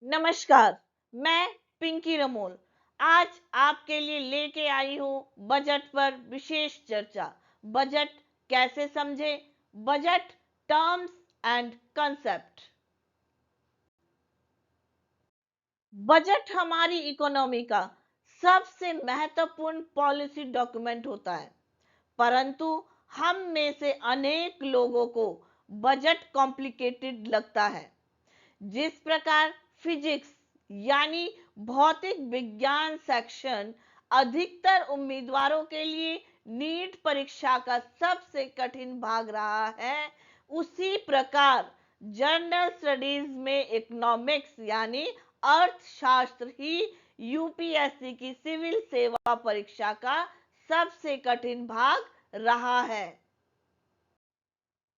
नमस्कार। मैं पिंकी रमोल आज आपके लिए लेके आई हूँ बजट पर विशेष चर्चा। बजट कैसे समझे, budget terms and concept. Budget हमारी इकोनॉमी का सबसे महत्वपूर्ण पॉलिसी डॉक्यूमेंट होता है, परंतु हम में से अनेक लोगों को बजट कॉम्प्लिकेटेड लगता है। जिस प्रकार फिजिक्स यानी भौतिक विज्ञान सेक्शन अधिकतर उम्मीदवारों के लिए नीट परीक्षा का सबसे कठिन भाग रहा है, उसी प्रकार जनरल स्टडीज में इकोनॉमिक्स यानी अर्थशास्त्र ही यूपीएससी की सिविल सेवा परीक्षा का सबसे कठिन भाग रहा है।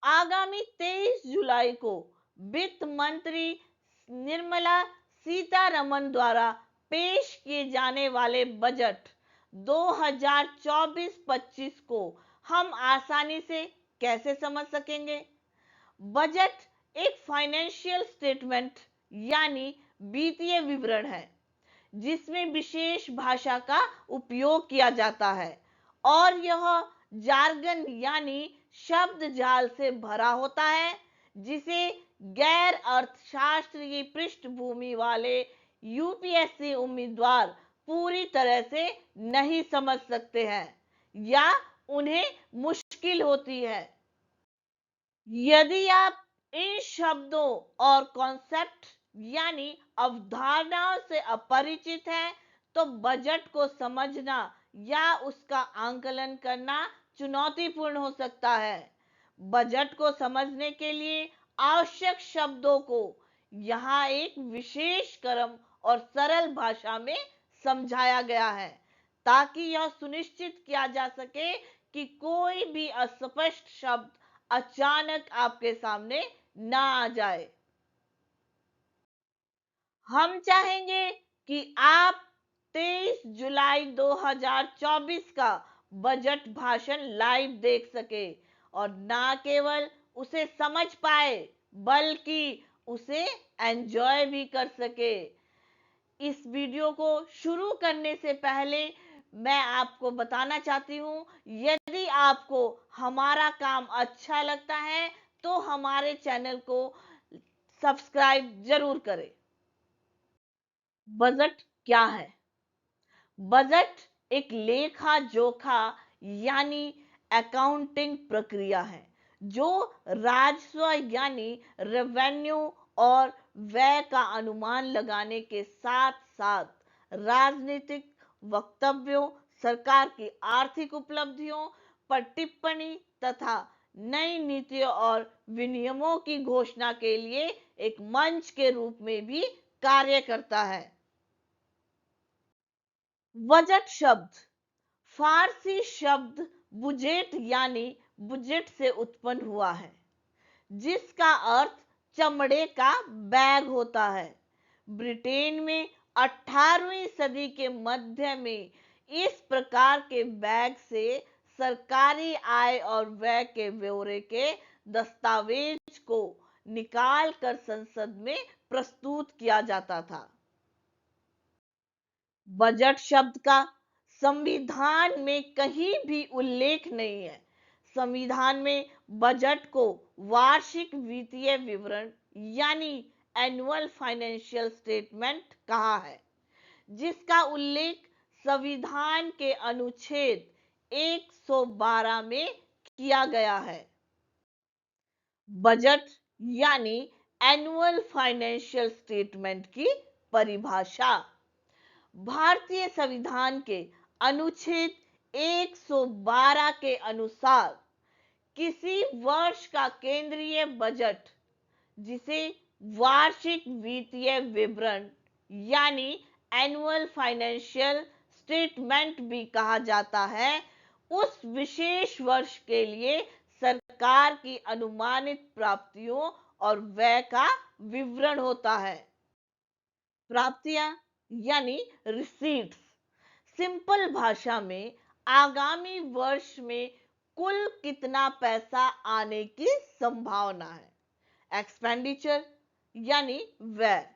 आगामी 23 जुलाई को वित्त मंत्री निर्मला सीतारमण द्वारा पेश किए जाने वाले बजट 2024-25 को हम आसानी से कैसे समझ सकेंगे। बजट एक फाइनेंशियल स्टेटमेंट यानी वित्तीय विवरण है, जिसमें विशेष भाषा का उपयोग किया जाता है और यह जार्गन यानी शब्द जाल से भरा होता है, जिसे गैर अर्थशास्त्रीय पृष्ठभूमि वाले यूपीएससी उम्मीदवार पूरी तरह से नहीं समझ सकते हैं या उन्हें मुश्किल होती है। यदि आप इन शब्दों और कॉन्सेप्ट यानी अवधारणाओं से अपरिचित हैं, तो बजट को समझना या उसका आंकलन करना चुनौतीपूर्ण हो सकता है। बजट को समझने के लिए आवश्यक शब्दों को यहाँ एक विशेष क्रम और सरल भाषा में समझाया गया है, ताकि यह सुनिश्चित किया जा सके कि कोई भी अस्पष्ट शब्द अचानक आपके सामने ना आ जाए। हम चाहेंगे कि आप 23 जुलाई 2024 का बजट भाषण लाइव देख सके और ना केवल उसे समझ पाए बल्कि उसे एंजॉय भी कर सके। इस वीडियो को शुरू करने से पहले मैं आपको बताना चाहती हूँ, यदि आपको हमारा काम अच्छा लगता है तो हमारे चैनल को सब्सक्राइब जरूर करें। बजट क्या है? बजट एक लेखा जोखा यानी अकाउंटिंग प्रक्रिया है, जो राजस्व यानी रेवेन्यू और व्यय का अनुमान लगाने के साथ साथ राजनीतिक वक्तव्यों, सरकार की आर्थिक उपलब्धियों पर टिप्पणी तथा नई नीतियों और विनियमों की घोषणा के लिए एक मंच के रूप में भी कार्य करता है। बजट शब्द फारसी शब्द बुजेट यानी बुजेट से उत्पन्न हुआ है, जिसका अर्थ चमड़े का बैग होता है। ब्रिटेन में 18वीं सदी के मध्य में इस प्रकार के बैग से सरकारी आय और व्यय के ब्यौरे के दस्तावेज को निकाल कर संसद में प्रस्तुत किया जाता था। बजट शब्द का संविधान में कहीं भी उल्लेख नहीं है। संविधान में बजट को वार्षिक वित्तीय विवरण यानी एनुअल फाइनेंशियल स्टेटमेंट कहा है, जिसका उल्लेख संविधान के अनुच्छेद 112 में किया गया है। बजट यानी एनुअल फाइनेंशियल स्टेटमेंट की परिभाषा भारतीय संविधान के अनुच्छेद 112 के अनुसार किसी वर्ष का केंद्रीय बजट, जिसे वार्षिक वित्तीय विवरण यानी एनुअल फाइनेंशियल स्टेटमेंट भी कहा जाता है, उस विशेष वर्ष के लिए सरकार की अनुमानित प्राप्तियों और व्यय का विवरण होता है। प्राप्तियां यानी रिसीट्स सिंपल भाषा में आगामी वर्ष में कुल कितना पैसा आने की संभावना है। एक्सपेंडिचर यानी व्यय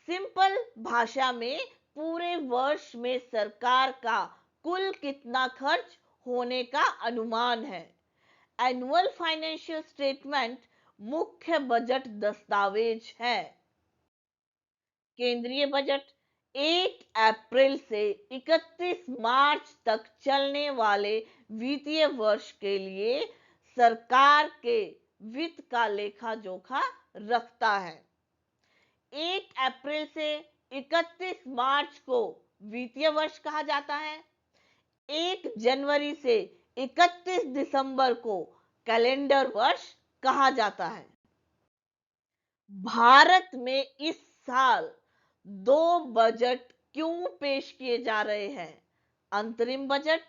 सिंपल भाषा में पूरे वर्ष में सरकार का कुल कितना खर्च होने का अनुमान है। एनुअल फाइनेंशियल स्टेटमेंट मुख्य बजट दस्तावेज है। केंद्रीय बजट 1 अप्रैल से 31 मार्च तक चलने वाले वित्तीय वर्ष के लिए सरकार के वित्त का लेखा जोखा रखता है। 1 अप्रैल से 31 मार्च को वित्तीय वर्ष कहा जाता है। 1 जनवरी से 31 दिसंबर को कैलेंडर वर्ष कहा जाता है। भारत में इस साल 2 बजट क्यों पेश किए जा रहे हैं? अंतरिम बजट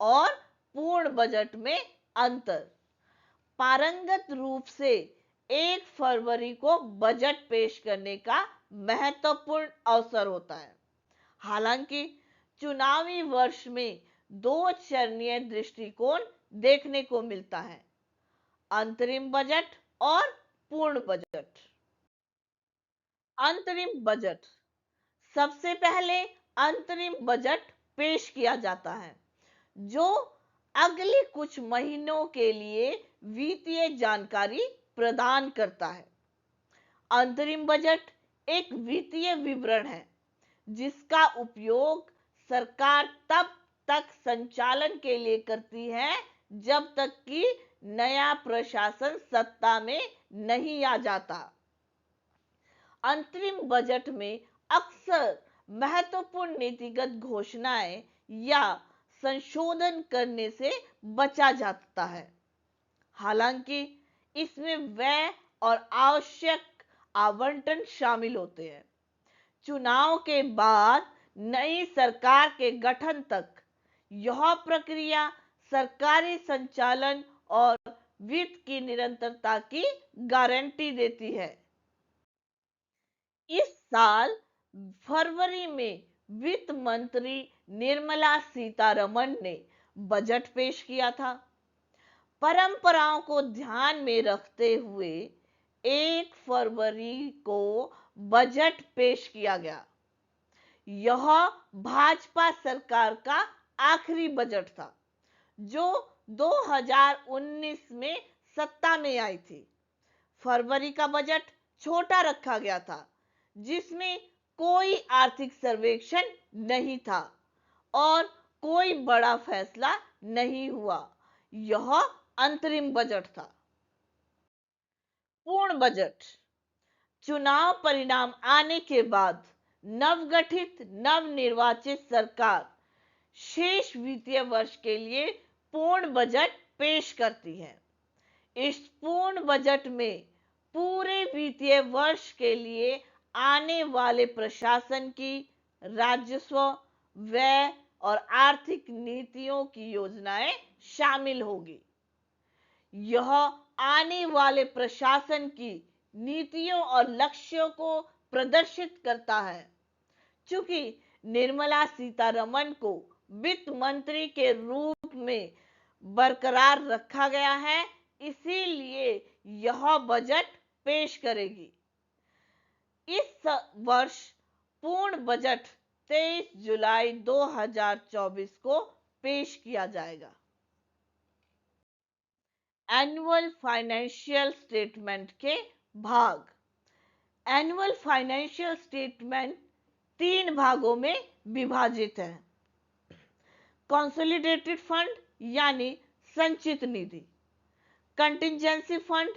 और पूर्ण बजट में अंतर। पारंगत रूप से 1 फरवरी को बजट पेश करने का महत्वपूर्ण अवसर होता है। हालांकि चुनावी वर्ष में 2 चरणीय दृष्टिकोण देखने को मिलता है, अंतरिम बजट और पूर्ण बजट। अंतरिम बजट, सबसे पहले अंतरिम बजट पेश किया जाता है जो अगले कुछ महीनों के लिए वित्तीय जानकारी प्रदान करता है। अंतरिम बजट एक वित्तीय विवरण है जिसका उपयोग सरकार तब तक संचालन के लिए करती है जब तक कि नया प्रशासन सत्ता में नहीं आ जाता। अंतरिम बजट में अक्सर महत्वपूर्ण नीतिगत घोषणाएं या संशोधन करने से बचा जाता है। हालांकि इसमें व्यय और आवश्यक आवंटन शामिल होते हैं। चुनाव के बाद नई सरकार के गठन तक यह प्रक्रिया सरकारी संचालन और वित्त की निरंतरता की गारंटी देती है। इस साल फरवरी में वित्त मंत्री निर्मला सीतारमण ने बजट पेश किया था। परंपराओं को ध्यान में रखते हुए 1 फरवरी को बजट पेश किया गया। यह भाजपा सरकार का आखिरी बजट था जो 2019 में सत्ता में आई थी। फरवरी का बजट छोटा रखा गया था जिसमें कोई आर्थिक सर्वेक्षण नहीं था और कोई बड़ा फैसला नहीं हुआ। यह अंतरिम बजट था। पूर्ण बजट, चुनाव परिणाम आने के बाद नवगठित नवनिर्वाचित सरकार शेष वित्तीय वर्ष के लिए पूर्ण बजट पेश करती है। इस पूर्ण बजट में पूरे वित्तीय वर्ष के लिए आने वाले प्रशासन की राजस्व, व्यय और आर्थिक नीतियों की योजनाएं शामिल होगी। यह आने वाले प्रशासन की नीतियों और लक्ष्यों को प्रदर्शित करता है। चूंकि निर्मला सीतारमण को वित्त मंत्री के रूप में बरकरार रखा गया है, इसीलिए यह बजट पेश करेगी। इस वर्ष पूर्ण बजट 23 जुलाई 2024 को पेश किया जाएगा। एनुअल फाइनेंशियल स्टेटमेंट के भाग। एनुअल फाइनेंशियल स्टेटमेंट 3 भागों में विभाजित है। कंसोलिडेटेड फंड यानी संचित निधि, कंटिजेंसी फंड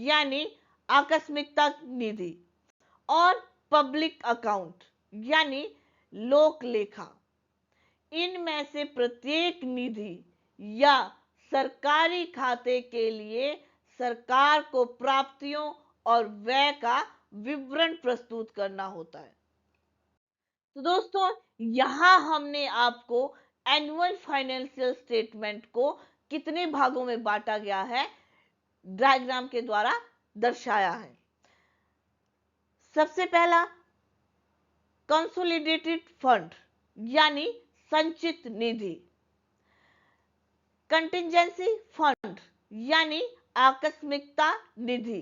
यानी आकस्मिकता निधि और पब्लिक अकाउंट यानी लोक लेखा। इनमें से प्रत्येक निधि या सरकारी खाते के लिए सरकार को प्राप्तियों और व्यय का विवरण प्रस्तुत करना होता है। तो दोस्तों, यहां हमने आपको एनुअल फाइनेंशियल स्टेटमेंट को कितने भागों में बांटा गया है डायग्राम के द्वारा दर्शाया है। सबसे पहला कंसोलिडेटेड फंड यानी संचित निधि, कंटिजेंसी फंड यानी आकस्मिकता निधि,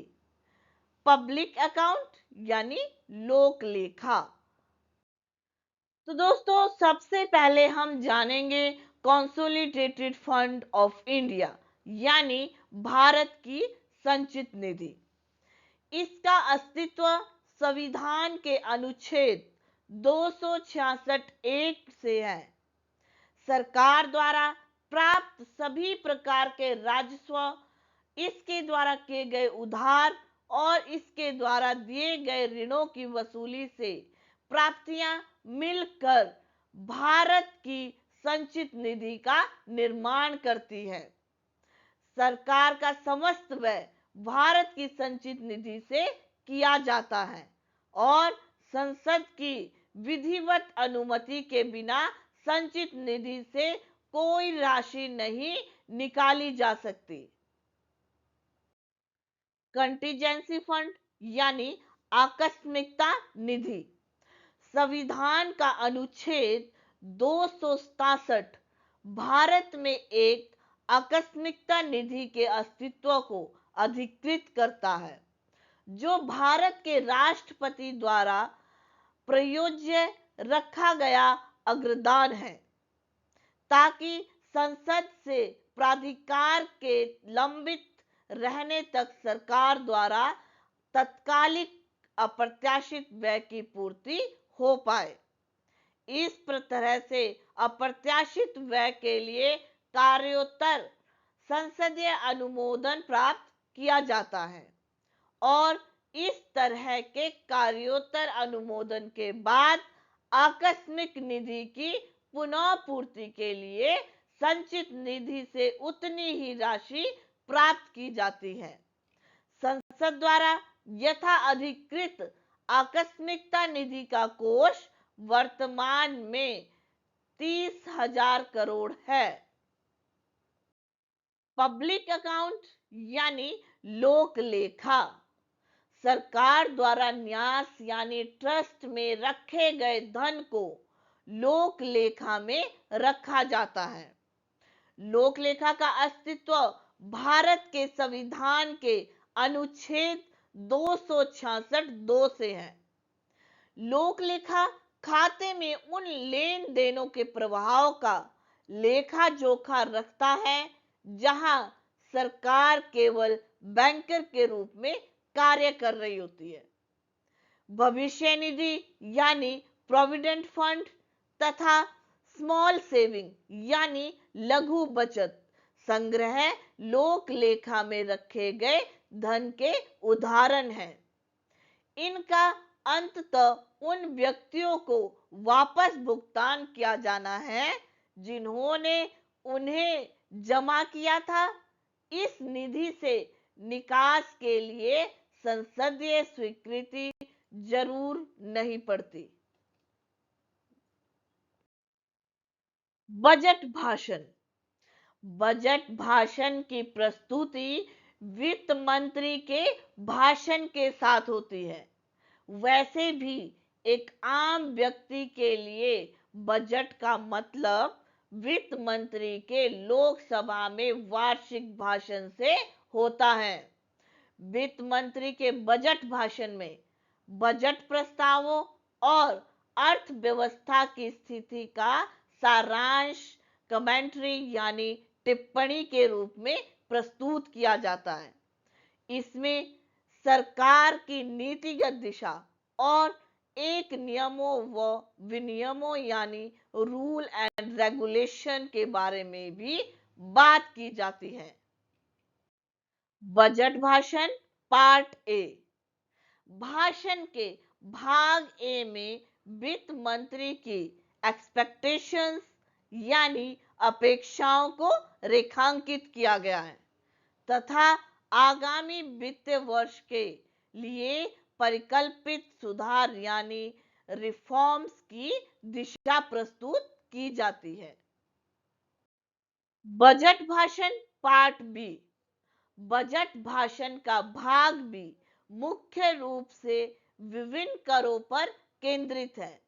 पब्लिक अकाउंट यानी लोक लेखा। तो दोस्तों सबसे पहले हम जानेंगे कंसोलिडेटेड फंड ऑफ इंडिया यानी भारत की संचित निधि। इसका अस्तित्व संविधान के अनुच्छेद 266 एक से है। सरकार द्वारा प्राप्त सभी प्रकार के राजस्व, इसके द्वारा किए गए उधार और इसके द्वारा दिए गए ऋणों की वसूली से प्राप्तियां मिलकर भारत की संचित निधि का निर्माण करती है। सरकार का समस्त व्यय भारत की संचित निधि से किया जाता है और संसद की विधिवत अनुमति के बिना संचित निधि से कोई राशि नहीं निकाली जा सकती। कंटीजेंसी फंड यानी आकस्मिकता निधि। संविधान का अनुच्छेद 267 भारत में एक आकस्मिकता निधि के अस्तित्व को अधिकृत करता है, जो भारत के राष्ट्रपति द्वारा प्रयोज्य रखा गया अग्रदान है, ताकि संसद से प्राधिकार के लंबित रहने तक सरकार द्वारा तत्कालिक अप्रत्याशित व्यय की पूर्ति हो पाए। इस तरह से अप्रत्याशित व्यय के लिए कार्योत्तर संसदीय अनुमोदन प्राप्त किया जाता है और इस तरह के कार्योत्तर अनुमोदन के बाद आकस्मिक निधि की पुनः पूर्ति के लिए संचित निधि से उतनी ही राशि प्राप्त की जाती है। संसद द्वारा यथा अधिकृत आकस्मिकता निधि का कोष वर्तमान में 30,000 करोड़ है। पब्लिक अकाउंट यानी लोक लेखा। सरकार द्वारा न्यास यानी ट्रस्ट में रखे गए धन को लोक लेखा में रखा जाता है। लोक लेखा का अस्तित्व भारत के संविधान के अनुच्छेद 266(2) से है। लोक लेखा खाते में उन लेन देनों के प्रभाव का लेखा जोखा रखता है जहां सरकार केवल बैंकर के रूप में कार्य कर रही होती है। भविष्य निधि यानी प्रोविडेंट फंड तथा स्मॉल सेविंग यानी लघु बचत संग्रह लोक लेखा में रखे गए धन के उदाहरण हैं। इनका अंततः उन व्यक्तियों को वापस भुगतान किया जाना है जिन्होंने उन्हें जमा किया था। इस निधि से निकास के लिए संसदीय स्वीकृति जरूर नहीं पड़ती। बजट भाषण। बजट भाषण की प्रस्तुति वित्त मंत्री के भाषण के साथ होती है। वैसे भी एक आम व्यक्ति के लिए बजट का मतलब वित्त मंत्री के लोकसभा में वार्षिक भाषण से होता है। वित्त मंत्री के बजट भाषण में बजट प्रस्तावों और अर्थव्यवस्था की स्थिति का सारांश कमेंट्री यानी टिप्पणी के रूप में प्रस्तुत किया जाता है। इसमें सरकार की नीतिगत दिशा और एक नियमों व विनियमों यानी रूल एंड रेगुलेशन के बारे में भी बात की जाती है। बजट भाषण पार्ट ए। भाषण के भाग ए में वित्त मंत्री की एक्सपेक्टेशंस यानी अपेक्षाओं को रेखांकित किया गया है तथा आगामी वित्तीय वर्ष के लिए परिकल्पित सुधार यानी रिफॉर्म्स की दिशा प्रस्तुत की जाती है। बजट भाषण पार्ट बी। बजट भाषण का भाग बी मुख्य रूप से विभिन्न करों पर केंद्रित है,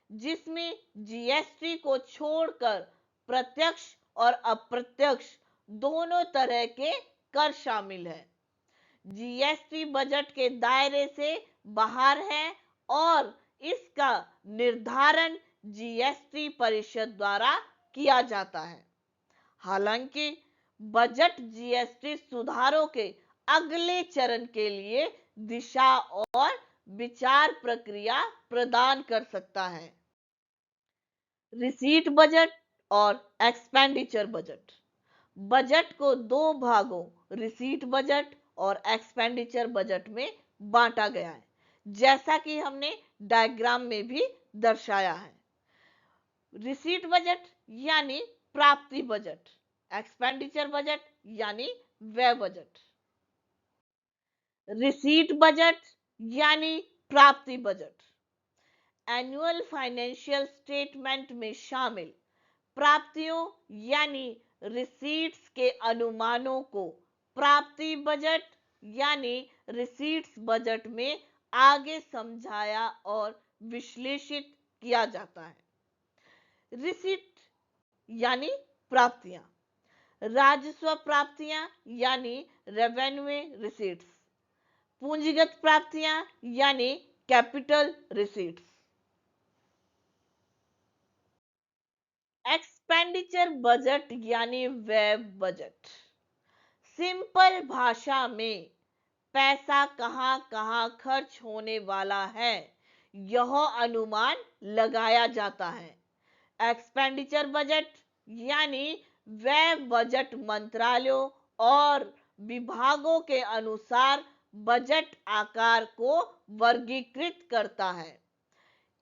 जिसमें जीएसटी को छोड़कर प्रत्यक्ष और अप्रत्यक्ष दोनों तरह के कर शामिल है। जीएसटी बजट के दायरे से बाहर है और इसका निर्धारण जीएसटी परिषद द्वारा किया जाता है। हालांकि बजट जीएसटी सुधारों के अगले चरण के लिए दिशा और विचार प्रक्रिया प्रदान कर सकता है। रिसीट बजट और एक्सपेंडिचर बजट। बजट को दो भागों रिसीट बजट और एक्सपेंडिचर बजट में बांटा गया है, जैसा कि हमने डायग्राम में भी दर्शाया है। रिसीट बजट यानी प्राप्ति बजट, एक्सपेंडिचर बजट यानी व्यय बजट। रिसीट बजट यानी प्राप्ति बजट एनुअल फाइनेंशियल स्टेटमेंट में शामिल प्राप्तियों यानी रिसीट्स के अनुमानों को प्राप्ति बजट यानी रिसीट्स बजट में आगे समझाया और विश्लेषित किया जाता है। रिसीट यानी प्राप्तियां, राजस्व प्राप्तियां यानी रेवेन्यू रिसीट्स, पूंजीगत प्राप्तियां यानी कैपिटल रिसीट्स। एक्सपेंडिचर बजट यानी व्यय बजट, सिंपल भाषा में पैसा कहां कहां खर्च होने वाला है यह अनुमान लगाया जाता है। एक्सपेंडिचर बजट यानी व्यय बजट मंत्रालयों और विभागों के अनुसार बजट आकार को वर्गीकृत करता है।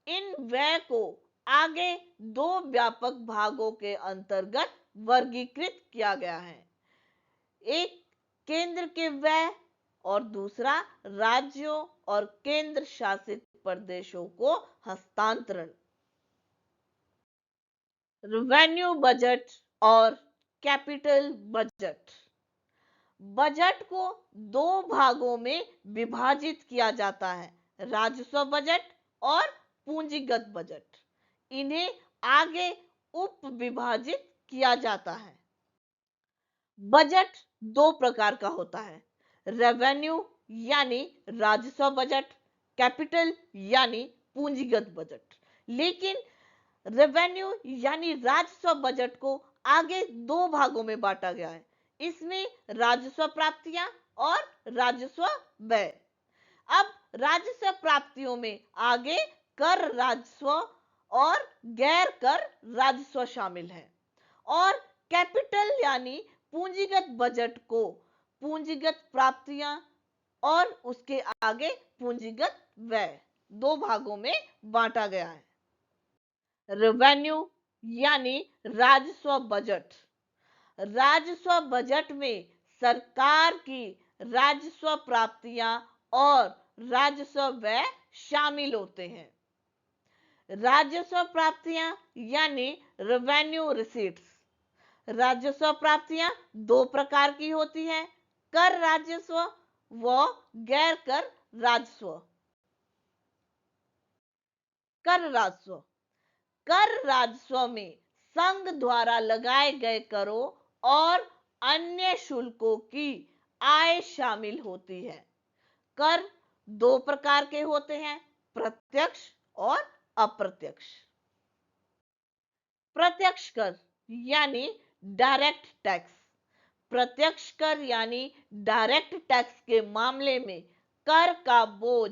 इन व्यय को आगे दो व्यापक भागों के अंतर्गत वर्गीकृत किया गया है, एक केंद्र के व्यय और दूसरा राज्यों और केंद्र शासित प्रदेशों को हस्तांतरण। रेवेन्यू बजट और कैपिटल बजट। बजट को दो भागों में विभाजित किया जाता है, राजस्व बजट और पूंजीगत बजट। इन्हें आगे उप विभाजित किया जाता है। बजट दो प्रकार का होता है, रेवेन्यू यानी राजस्व बजट, कैपिटल यानी पूंजीगत बजट। लेकिन रेवेन्यू यानी राजस्व बजट को आगे दो भागों में बांटा गया है, इसमें राजस्व प्राप्तियां और राजस्व व्यय। अब राजस्व प्राप्तियों में आगे कर राजस्व और गैर कर राजस्व शामिल है और कैपिटल यानी पूंजीगत बजट को पूंजीगत प्राप्तियां और उसके आगे पूंजीगत व्यय दो भागों में बांटा गया है। रेवेन्यू यानी राजस्व बजट। राजस्व बजट में सरकार की राजस्व प्राप्तियां और राजस्व व्यय शामिल होते हैं। राजस्व प्राप्तियां यानी रेवेन्यू रिसीट्स। राजस्व प्राप्तियां दो प्रकार की होती है, कर राजस्व व गैर कर राजस्व। कर राजस्व, कर राजस्व में संघ द्वारा लगाए गए करों और अन्य शुल्कों की आय शामिल होती है। कर दो प्रकार के होते हैं, प्रत्यक्ष और अप्रत्यक्ष। प्रत्यक्ष कर यानी डायरेक्ट टैक्स। प्रत्यक्ष कर यानी डायरेक्ट टैक्स के मामले में कर का बोझ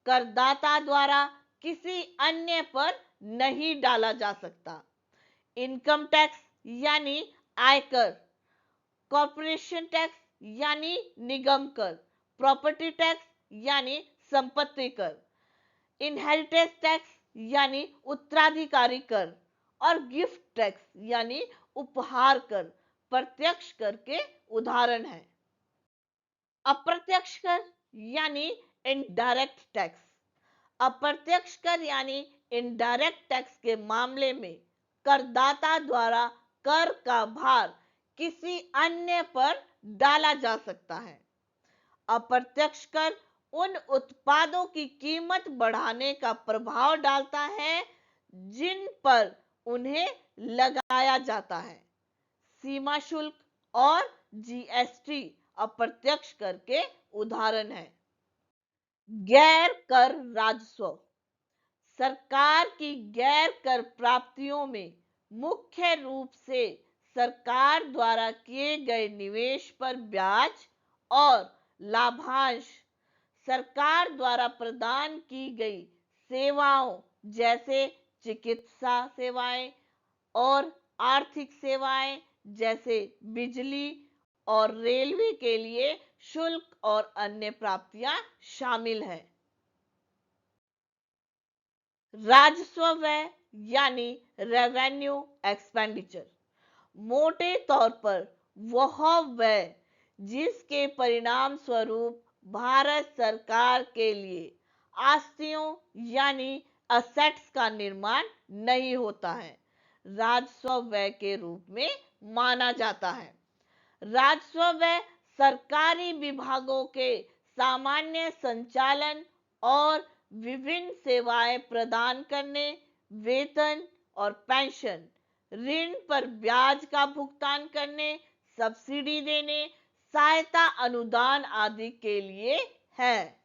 करदाता द्वारा किसी अन्य पर नहीं डाला जा सकता। इनकम टैक्स यानी आयकर, कॉर्पोरेशन टैक्स यानी निगम कर, प्रॉपर्टी टैक्स यानी संपत्ति कर, इनहेरिटेंस टैक्स यानी उत्तराधिकारी कर और गिफ्ट टैक्स यानी उपहार कर प्रत्यक्ष कर के उदाहरण है। अप्रत्यक्ष कर यानी इनडायरेक्ट टैक्स। अप्रत्यक्ष कर यानी इनडायरेक्ट टैक्स के मामले में करदाता द्वारा कर का भार किसी अन्य पर डाला जा सकता है। अप्रत्यक्ष कर उन उत्पादों की कीमत बढ़ाने का प्रभाव डालता है जिन पर उन्हें लगाया जाता है। सीमा शुल्क और जीएसटी अप्रत्यक्ष कर के उदाहरण है। गैर कर राजस्व। सरकार की गैर कर प्राप्तियों में मुख्य रूप से सरकार द्वारा किए गए निवेश पर ब्याज और लाभांश, सरकार द्वारा प्रदान की गई सेवाओं जैसे चिकित्सा सेवाएं और आर्थिक सेवाएं जैसे बिजली और रेलवे के लिए शुल्क और अन्य प्राप्तियां शामिल हैं। राजस्व व्यय यानी रेवेन्यू एक्सपेंडिचर मोटे तौर पर वह व्यय जिसके परिणाम स्वरूप भारत सरकार के लिए आस्तियों यानी असेट्स का निर्माण नहीं होता है, राजस्व व्यय के रूप में माना जाता है। राजस्व व्यय सरकारी विभागों के सामान्य संचालन और विभिन्न सेवाएं प्रदान करने, वेतन और पेंशन, ऋण पर ब्याज का भुगतान करने, सब्सिडी देने, सहायता अनुदान आदि के लिए है।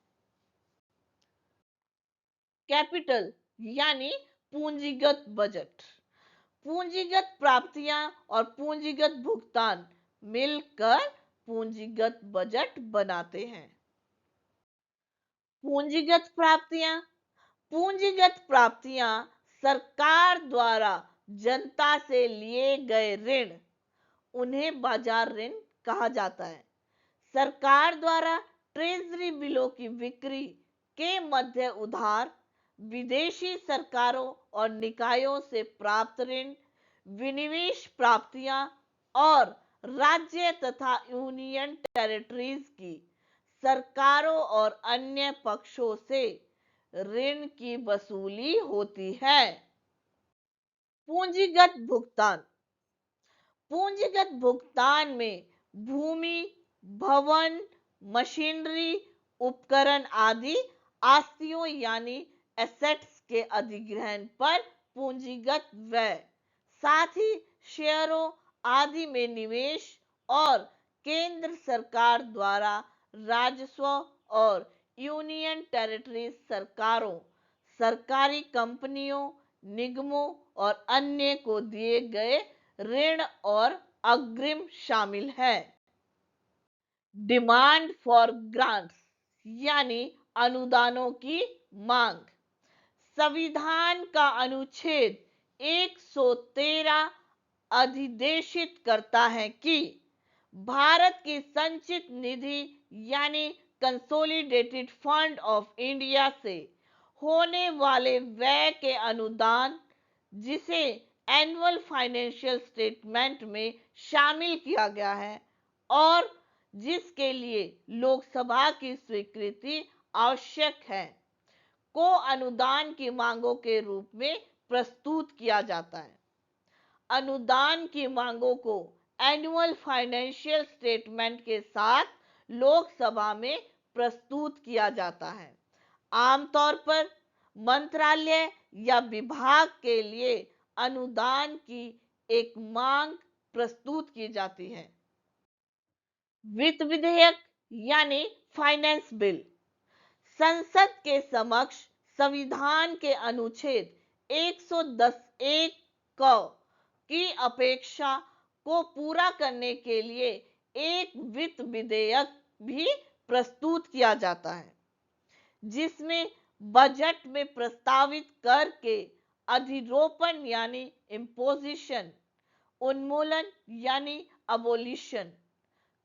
कैपिटल यानी पूंजीगत बजट पूंजीगत प्राप्तियां और पूंजीगत भुगतान मिलकर पूंजीगत बजट बनाते हैं। पूंजीगत प्राप्तियां पूंजीगत प्राप्तियां सरकार द्वारा जनता से लिए गए ऋण, उन्हें बाजार ऋण कहा जाता है। सरकार द्वारा ट्रेजरी बिलों की बिक्री के मध्य उधार, विदेशी सरकारों और निकायों से प्राप्त ऋण, विनिवेश प्राप्तियां और राज्य तथा यूनियन टेरिटरीज की सरकारों और अन्य पक्षों से ऋण की वसूली होती है। पूंजीगत भुगतान पूंजीगत भुगतान में भूमि, भवन, मशीनरी, उपकरण आदि आस्तियों यानी एसेट्स के अधिग्रहण पर पूंजीगत व्यय, साथ ही शेयरों आदि में निवेश और केंद्र सरकार द्वारा राजस्व और यूनियन टेरिटरी सरकारों, सरकारी कंपनियों, निगमों और अन्य को दिए गए ऋण और अग्रिम शामिल है। डिमांड फॉर ग्रांट्स यानी अनुदानों की मांग। संविधान का अनुच्छेद 113 अधिदेशित करता है कि भारत की संचित निधि यानी कंसोलिडेटेड फंड ऑफ इंडिया से होने वाले व्यय के अनुदान, जिसे एनुअल फाइनेंशियल स्टेटमेंट में शामिल किया गया है और जिसके लिए लोकसभा की स्वीकृति आवश्यक है, को अनुदान की मांगों के रूप में प्रस्तुत किया जाता है। अनुदान की मांगों को एनुअल फाइनेंशियल स्टेटमेंट के साथ लोकसभा में प्रस्तुत किया जाता है। आमतौर पर मंत्रालय या विभाग के लिए अनुदान की एक मांग प्रस्तुत की जाती है। वित्त विधेयक यानी फाइनेंस बिल संसद के समक्ष संविधान के अनुच्छेद 110(1) की अपेक्षा को पूरा करने के लिए एक वित्त विधेयक भी प्रस्तुत किया जाता है, जिसमें बजट में प्रस्तावित कर के अधिरोपण यानी इम्पोजिशन, उन्मूलन यानी अबोलिशन,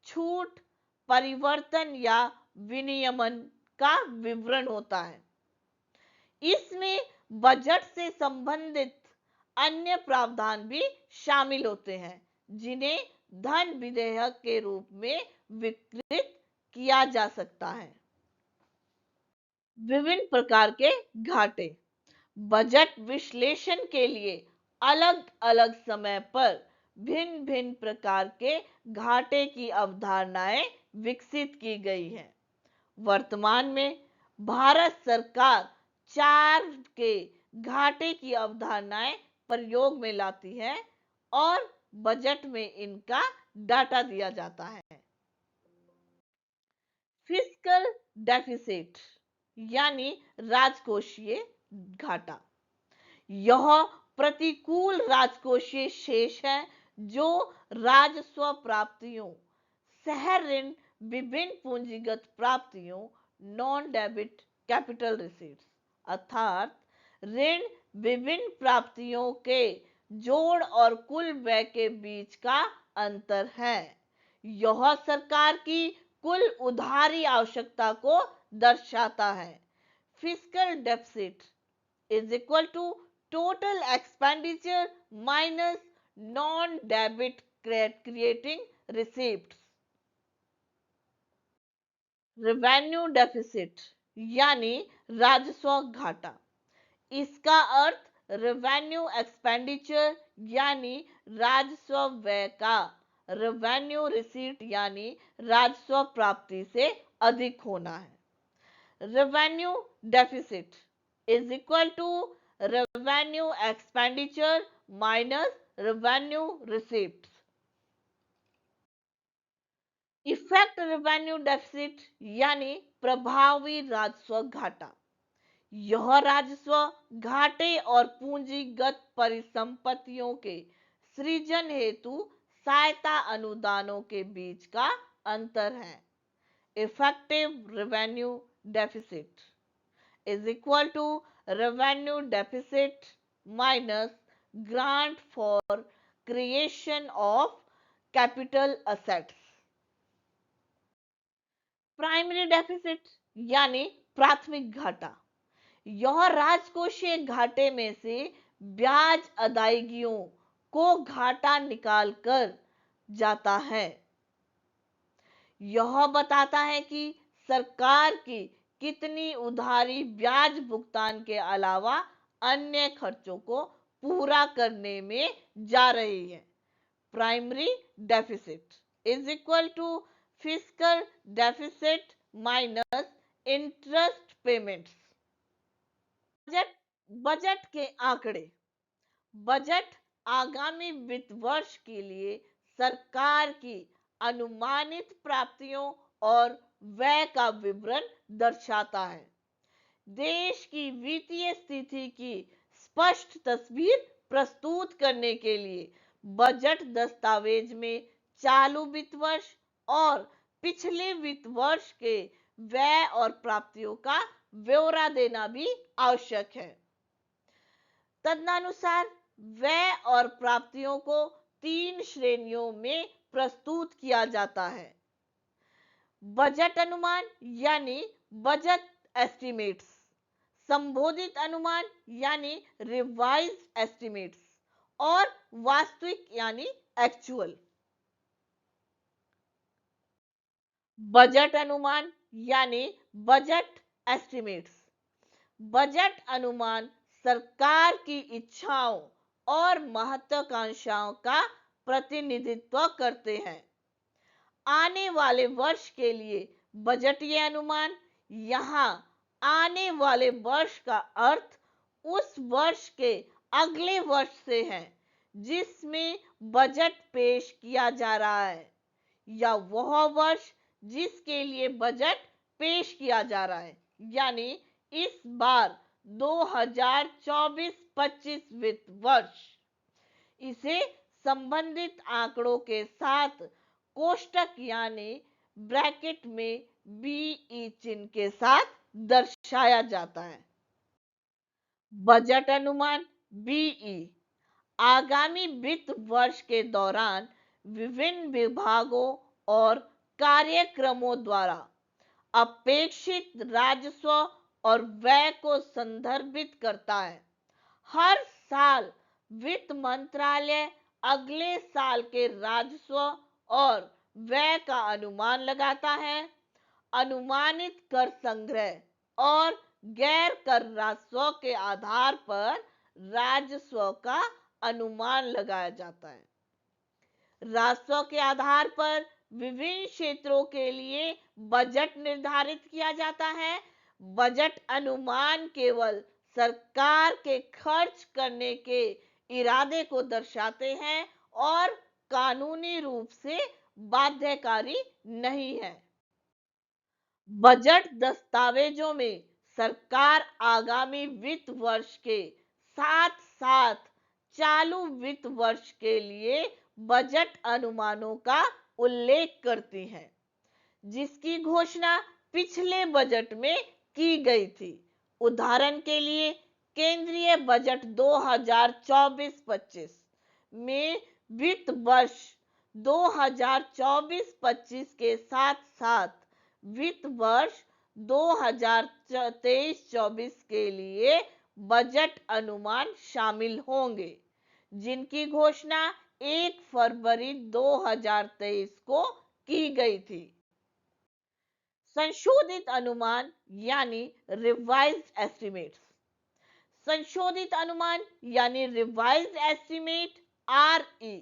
छूट, परिवर्तन या विनियमन का विवरण होता है। इसमें बजट से संबंधित अन्य प्रावधान भी शामिल होते हैं, जिन्हें धन विधेयक के रूप में विकृत किया जा सकता है। विभिन्न प्रकार के घाटे बजट विश्लेषण के लिए अलग अलग समय पर भिन्न भिन्न प्रकार के घाटे की अवधारणाएं विकसित की गई हैं। वर्तमान में भारत सरकार 4 के घाटे की अवधारणाएं प्रयोग में लाती है और बजट में इनका डाटा दिया जाता है। फिस्कल डेफिसिट यानी राजकोषीय घाटा। यह प्रतिकूल राजकोषीय शेष है जो राजस्व प्राप्तियों, सह ऋण, विभिन्न पूंजीगत प्राप्तियों, नॉन डेबिट कैपिटल रिसीट्स अर्थात ऋण, विभिन्न प्राप्तियों के जोड़ और कुल व्यय के बीच का अंतर है। यह सरकार की कुल उधारी आवश्यकता को दर्शाता है। Fiscal deficit is equal to total expenditure minus non debit creating receipts. Revenue deficit यानी राजस्व घाटा, इसका अर्थ रेवेन्यू एक्सपेंडिचर यानी राजस्व व्यय का रेवेन्यू रिसीट यानी राजस्व प्राप्ति से अधिक होना है। Revenue deficit is equal to revenue expenditure minus revenue receipt. Effect revenue deficit यानी प्रभावी राजस्व घाटा, यह राजस्व घाटे और पूंजीगत परिसंपत्तियों के सृजन हेतु सहायता अनुदानों के बीच का अंतर है। Effective revenue deficit is equal to revenue deficit minus grant for creation of capital assets. Primary deficit यानी प्राथमिक घाटा, यह राजकोषीय घाटे में से ब्याज अदायगियों को घाटा निकालकर जाता है। यह बताता है कि सरकार की कितनी उधारी ब्याज भुगतान के अलावा अन्य खर्चों को पूरा करने में जा रही है। Primary deficit is equal to fiscal deficit minus interest payments. Budget के आंकड़े, बजट आगामी वित्त वर्ष के लिए सरकार की अनुमानित प्राप्तियों और व्यय का विवरण दर्शाता है। देश की वित्तीय स्थिति की स्पष्ट तस्वीर प्रस्तुत करने के लिए बजट दस्तावेज में चालू वित्त वर्ष और पिछले वित्त वर्ष के व्यय और प्राप्तियों का ब्यौरा देना भी आवश्यक है। तदनुसार व्यय और प्राप्तियों को 3 श्रेणियों में प्रस्तुत किया जाता है। बजट अनुमान यानी बजट एस्टिमेट्स, संबोधित अनुमान यानी रिवाइज्ड एस्टिमेट्स और वास्तविक यानी एक्चुअल। बजट अनुमान यानी बजट एस्टिमेट्स, बजट अनुमान सरकार की इच्छाओं और महत्वाकांक्षाओं का प्रतिनिधित्व करते हैं। आने वाले वर्ष के लिए बजटीय अनुमान, यहाँ आने वाले वर्ष का अर्थ उस वर्ष के अगले वर्ष से है जिसमें बजट पेश किया जा रहा है, या वह वर्ष जिसके लिए बजट पेश किया जा रहा है। यानी इस बार 2024-25 वित्त वर्ष, इसे संबंधित आंकड़ों के साथ कोष्टक यानी ब्रैकेट में बीई चिन्ह के साथ दर्शाया जाता है। बजट अनुमान बीई आगामी वित्त वर्ष के दौरान विभिन्न विभागों और कार्यक्रमों द्वारा अपेक्षित राजस्व और व्यय को संदर्भित करता है। हर साल वित्त मंत्रालय अगले साल के राजस्व और व्यय का अनुमान लगाता है। अनुमानित कर संग्रह और गैर कर राजस्व के आधार पर राजस्व का अनुमान लगाया जाता है। राजस्व के आधार पर विभिन्न क्षेत्रों के लिए बजट निर्धारित किया जाता है। बजट अनुमान केवल सरकार के खर्च करने के इरादे को दर्शाते हैं और कानूनी रूप से बाध्यकारी नहीं है। बजट दस्तावेजों में सरकार आगामी वित्त वर्ष के साथ साथ चालू वित्त वर्ष के लिए बजट अनुमानों का उल्लेख करती है, जिसकी घोषणा पिछले बजट में की गई थी। उदाहरण के लिए केंद्रीय बजट 2024-25 में वित्त वर्ष 2024-25 के साथ साथ वित्त वर्ष 2023-24 के लिए बजट अनुमान शामिल होंगे, जिनकी घोषणा 1 फरवरी 2023 को की गई थी। संशोधित अनुमान यानी रिवाइज्ड एस्टिमेट्स। संशोधित अनुमान यानी रिवाइज्ड एस्टिमेट आरई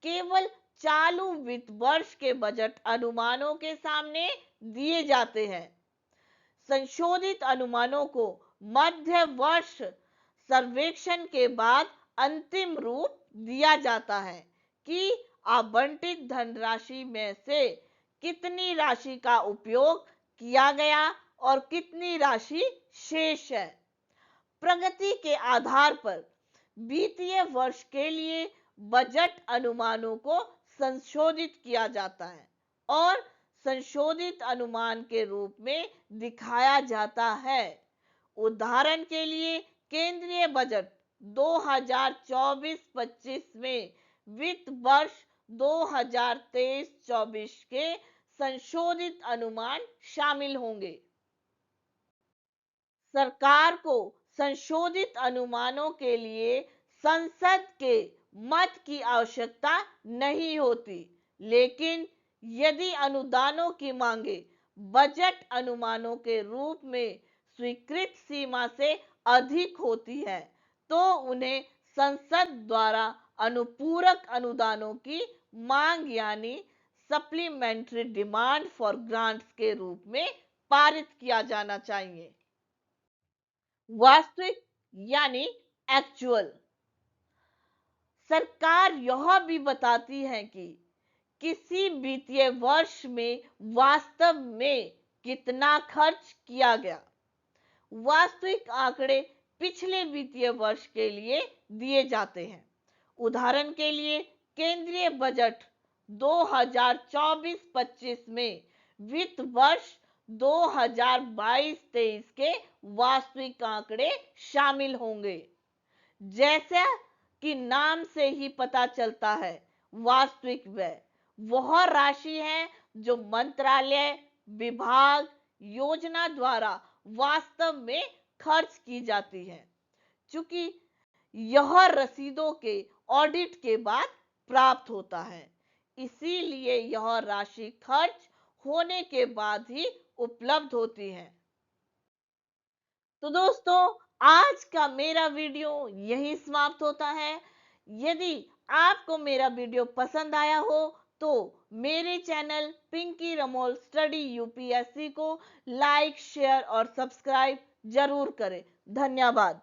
केवल चालू वित्त वर्ष के बजट अनुमानों के सामने दिए जाते हैं। संशोधित अनुमानों को मध्य वर्ष सर्वेक्षण के बाद अंतिम रूप दिया जाता है कि आवंटित धनराशि में से कितनी राशि का उपयोग किया गया और कितनी राशि शेष है। प्रगति के आधार पर वित्तीय वर्ष के लिए बजट अनुमानों को संशोधित किया जाता है और संशोधित अनुमान के रूप में दिखाया जाता है। उदाहरण के लिए केंद्रीय बजट 2024-25 में वित्त वर्ष 2023-24 के संशोधित अनुमान शामिल होंगे। सरकार को संशोधित अनुमानों के लिए संसद के मत की आवश्यकता नहीं होती, लेकिन यदि अनुदानों की मांगे बजट अनुमानों के रूप में स्वीकृत सीमा से अधिक होती है, तो उन्हें संसद द्वारा अनुपूरक अनुदानों की मांग यानी सप्लीमेंट्री डिमांड फॉर ग्रांट्स के रूप में पारित किया जाना चाहिए। वास्तविक यानी एक्चुअल। सरकार यह भी बताती है कि किसी वित्तीय वर्ष में वास्तव में कितना खर्च किया गया। वास्तविक आंकड़े पिछले वित्तीय वर्ष के लिए दिए जाते हैं। उदाहरण के लिए केंद्रीय बजट 2024-25 में वित्त वर्ष 2022-23 के वास्तविक आंकड़े शामिल होंगे। जैसा कि नाम से ही पता चलता है, वास्तविक व्यय वह राशि है जो मंत्रालय, विभाग, योजना द्वारा वास्तव में खर्च की जाती है, चूंकि यह रसीदों के ऑडिट के बाद प्राप्त होता है, इसीलिए यह राशि खर्च होने के बाद ही उपलब्ध होती है। तो दोस्तों, आज का मेरा वीडियो यही समाप्त होता है। यदि आपको मेरा वीडियो पसंद आया हो तो मेरे channel Pinki Ramol study UPSC को लाइक, शेयर और सब्सक्राइब जरूर करें। धन्यवाद।